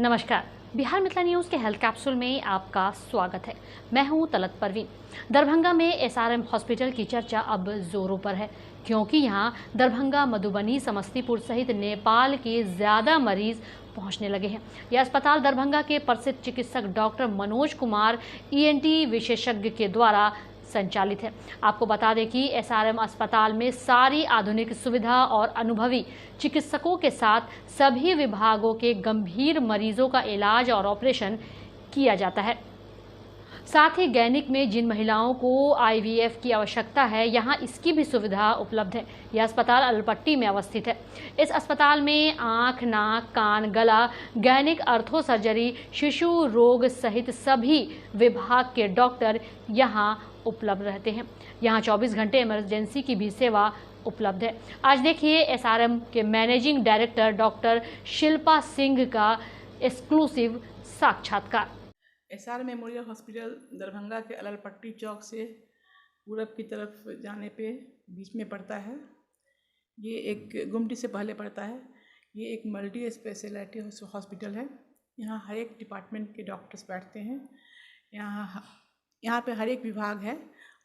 नमस्कार। बिहार मिथिला न्यूज़ के health capsule में आपका स्वागत है। मैं हूं तलत परवीन। दरभंगा में एसआरएम हॉस्पिटल की चर्चा अब जोरों पर है, क्योंकि यहां दरभंगा, मधुबनी, समस्तीपुर सहित नेपाल के ज़्यादा मरीज पहुंचने लगे हैं। यह अस्पताल दरभंगा के प्रसिद्ध चिकित्सक डॉक्टर मनोज कुमार ईएनटी विशेषज्ञ के द्वारा संचालित है। आपको बता दें कि एसआरएम अस्पताल में सारी आधुनिक सुविधा और अनुभवी चिकित्सकों के साथ सभी विभागों के गंभीर मरीजों का इलाज और ऑपरेशन किया जाता है। साथ ही गैनिक में जिन महिलाओं को आईवीएफ की आवश्यकता है, यहां इसकी भी सुविधा उपलब्ध है। यह अस्पताल अलपट्टी में अवस्थित है। इस अस्पताल में आंख, नाक, कान, गला, गैनिक, अर्थो सर्जरी, शिशु रोग सहित सभी विभाग के डॉक्टर यहां उपलब्ध रहते हैं। यहां 24 घंटे इमरजेंसी की भी सेवा उपलब्ध है। आज देखिए एसआरएम के managing director doctor Shilpa Singh का एक्सक्लूसिव साक्षात्कार। एसआर मेमोरियल हॉस्पिटल दरभंगा के अललपट्टी चौक से पूरब की तरफ जाने पे बीच में पड़ता है। ये एक गुमटी से पहले पड़ता है। ये एक मल्टी स्पेशलिटी हॉस्पिटल है। यहाँ हर एक डिपार्टमेंट के डॉक्टर्स बैठते हैं। यहाँ पे हर एक विभाग है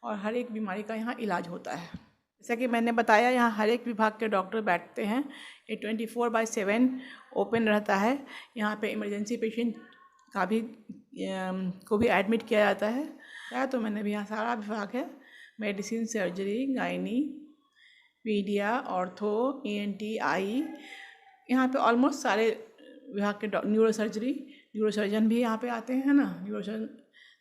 और हर एक बीमारी का यहाँ इलाज होता है। जैसा कि मैंने बताया, यहाँ हर एक विभाग के डॉक्टर बैठते हैं। ये 24/7 ओपन रहता है। यहाँ पे इमरजेंसी पेशेंट का भी को भी एडमिट किया जाता है। तो मैंने भी यहाँ सारा विभाग है, medicine, surgery, gynae, paedia, ortho, ENT, eye. यहाँ पे ऑलमोस्ट सारे विभाग के न्यूरोसर्जन भी यहाँ पे आते हैं ना, न्यूरोसर्जन।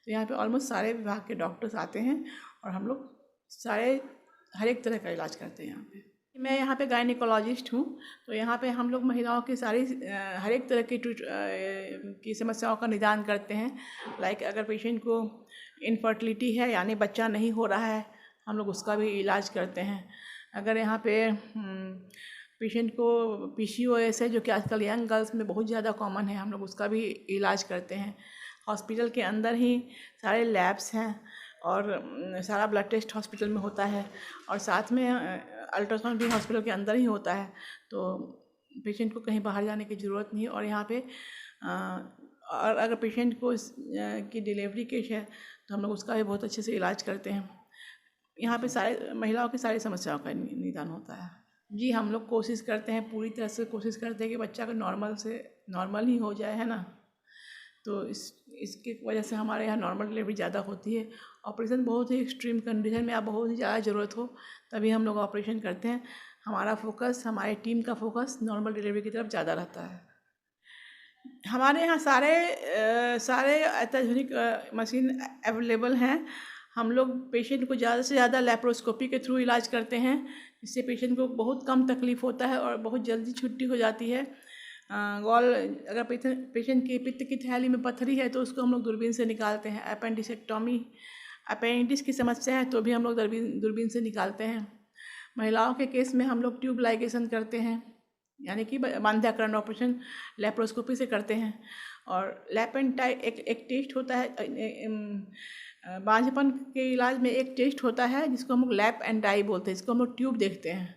तो यहाँ पे ऑलमोस्ट सारे विभाग के डॉक्टर्स आते हैं और हम लोग सारे हर एक तरह का इलाज करते हैं यहाँ पे। मैं यहाँ पे गायनिकोलॉजिस्ट हूँ। तो यहाँ पे हम लोग महिलाओं की सारी हर एक तरह की समस्याओं का निदान करते हैं। लाइक अगर पेशेंट को इनफर्टिलिटी है, यानी बच्चा नहीं हो रहा है, हम लोग उसका भी इलाज करते हैं। अगर यहाँ पे पेशेंट को पीसीओएस है, जो कि आजकल यंग गर्ल्स में बहुत ज़्यादा कॉमन है, हम लोग उसका भी इलाज करते हैं। हॉस्पिटल के अंदर ही सारे लैब्स हैं और सारा ब्लड टेस्ट हॉस्पिटल में होता है और साथ में अल्ट्रासाउंड भी हॉस्पिटल के अंदर ही होता है। तो पेशेंट को कहीं बाहर जाने की ज़रूरत नहीं। और यहाँ पे और अगर पेशेंट को की डिलीवरी केस है तो हम लोग उसका भी बहुत अच्छे से इलाज करते हैं। यहाँ पे सारे महिलाओं की सारी समस्याओं का निदान होता है। जी, हम लोग कोशिश करते हैं, पूरी तरह से कोशिश करते हैं कि बच्चा का नॉर्मल ही हो जाए, है ना। तो इसकी वजह से हमारे यहाँ नॉर्मल डिलीवरी ज़्यादा होती है। ऑपरेशन बहुत ही एक्सट्रीम कंडीशन में, आप बहुत ही ज़्यादा ज़रूरत हो तभी हम लोग ऑपरेशन करते हैं। हमारा फोकस, हमारी टीम का फोकस नॉर्मल डिलीवरी की तरफ ज़्यादा रहता है। हमारे यहाँ सारे अत्याधुनिक मशीन अवेलेबल हैं। हम लोग पेशेंट को ज़्यादा से ज़्यादा लैप्रोस्कोपी के थ्रू इलाज करते हैं, जिससे पेशेंट को बहुत कम तकलीफ़ होता है और बहुत जल्दी छुट्टी हो जाती है। अगर पेशेंट की पित्त की थैली में पत्थरी है तो उसको हम लोग दूरबीन से निकालते हैं। अपेंडिक्स की समस्या है तो भी हम लोग दूरबीन से निकालते हैं। महिलाओं के केस में हम लोग ट्यूब लाइगेशन करते हैं, यानी कि बांध्याकरण ऑपरेशन लैप्रोस्कोपी से करते हैं। और लैप एंड टाई एक टेस्ट होता है। बांझपन के इलाज में एक टेस्ट होता है जिसको हम लोग लैप एंड डाई बोलते हैं। इसको हम लोग ट्यूब देखते हैं,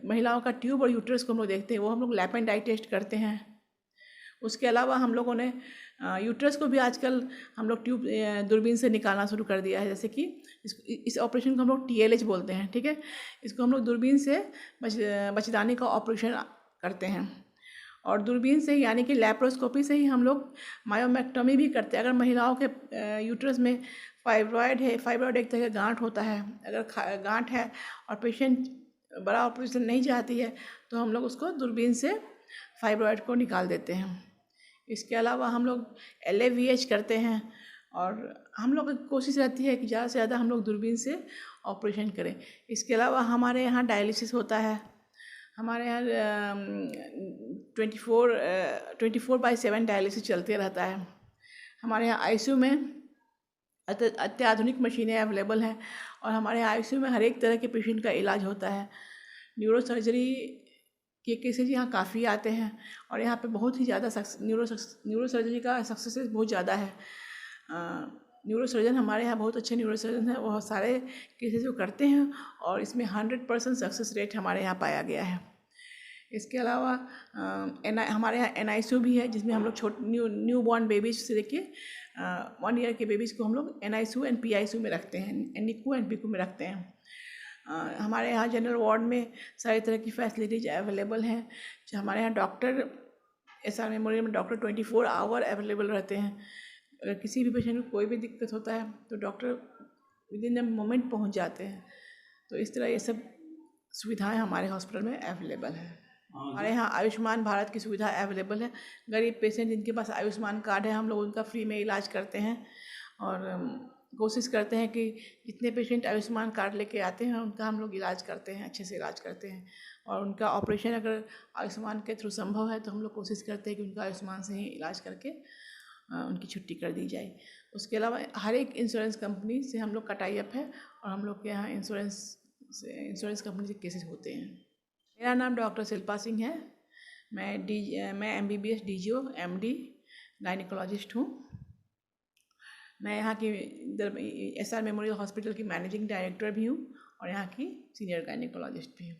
महिलाओं का ट्यूब और यूट्रस को हम लोग देखते हैं, वो हम लोग लैप एंड डाई टेस्ट करते हैं। उसके अलावा हम लोगों ने यूट्रस को भी आजकल हम लोग ट्यूब दूरबीन से निकालना शुरू कर दिया है। जैसे कि इस ऑपरेशन को हम लोग TLH बोलते हैं, ठीक है। इसको हम लोग दूरबीन से बच्चेदानी का ऑपरेशन करते हैं और दूरबीन से, यानी कि लैप्रोस्कोपी से ही हम लोग मायोमेक्टोमी भी करते हैं। अगर महिलाओं के यूट्रस में फाइब्रॉयड है, फाइब्रॉयड एक तरह का गांठ होता है, अगर गांठ है और पेशेंट बड़ा ऑपरेशन नहीं चाहती है तो हम लोग उसको दूरबीन से फाइब्रॉयड को निकाल देते हैं। इसके अलावा हम लोग LAVH करते हैं और हम लोग की कोशिश रहती है कि ज़्यादा से ज़्यादा हम लोग दूरबीन से ऑपरेशन करें। इसके अलावा हमारे यहाँ डायलिसिस होता है। हमारे यहाँ 24/7 डायलिसिस चलते रहता है। हमारे यहाँ ICU में अत्याधुनिक मशीनें अवेलेबल हैं और हमारे यहाँ ICU में हर एक तरह के पेशेंट का इलाज होता है। न्यूरो सर्जरी के केसेज यहाँ काफ़ी आते हैं और यहाँ पे बहुत ही ज़्यादा न्यूरो सर्जरी का सक्सेस बहुत ज़्यादा है। न्यूरो सर्जन हमारे यहाँ बहुत अच्छे न्यूरो सर्जन हैं, वो सारे केसेज को करते हैं और इसमें 100% सक्सेस रेट हमारे यहाँ पाया गया है। इसके अलावा हमारे यहाँ NICU भी है, जिसमें हम लोग न्यू बॉर्न बेबीज से लेके 1 ईयर के बेबीज़ को हम लोग NICU एंड PICU में रखते हैं, NICU एंड PICU में रखते हैं। हमारे यहाँ जनरल वार्ड में सारी तरह की फैसिलिटीज अवेलेबल हैं। हमारे यहाँ डॉक्टर SR मेमोरियल में डॉक्टर 24 आवर अवेलेबल रहते हैं। अगर किसी भी पेशेंट को कोई भी दिक्कत होता है तो डॉक्टर विदिन अ मोमेंट पहुँच जाते हैं। तो इस तरह ये सब सुविधाएं हमारे हॉस्पिटल में अवेलेबल है। हमारे यहाँ आयुष्मान भारत की सुविधा अवेलेबल है। गरीब पेशेंट जिनके पास आयुष्मान कार्ड है, हम लोग उनका फ्री में इलाज करते हैं और कोशिश करते हैं कि जितने पेशेंट आयुष्मान कार्ड लेके आते हैं उनका हम लोग इलाज करते हैं, अच्छे से इलाज करते हैं। और उनका ऑपरेशन अगर आयुष्मान के थ्रू संभव है तो हम लोग कोशिश करते हैं कि उनका आयुष्मान से ही इलाज करके उनकी छुट्टी कर दी जाए। उसके अलावा हर एक इंश्योरेंस कंपनी से हम लोग का टाई अप है और हम लोग के यहाँ इंश्योरेंस कंपनी से केसेस होते हैं। मेरा नाम डॉक्टर शिल्पा सिंह है। मैं MBBS DGO MD गायनिकोलॉजिस्ट हूँ। मैं यहाँ की SR मेमोरियल हॉस्पिटल की मैनेजिंग डायरेक्टर भी हूँ और यहाँ की सीनियर गायनिकोलॉजिस्ट भी हूँ।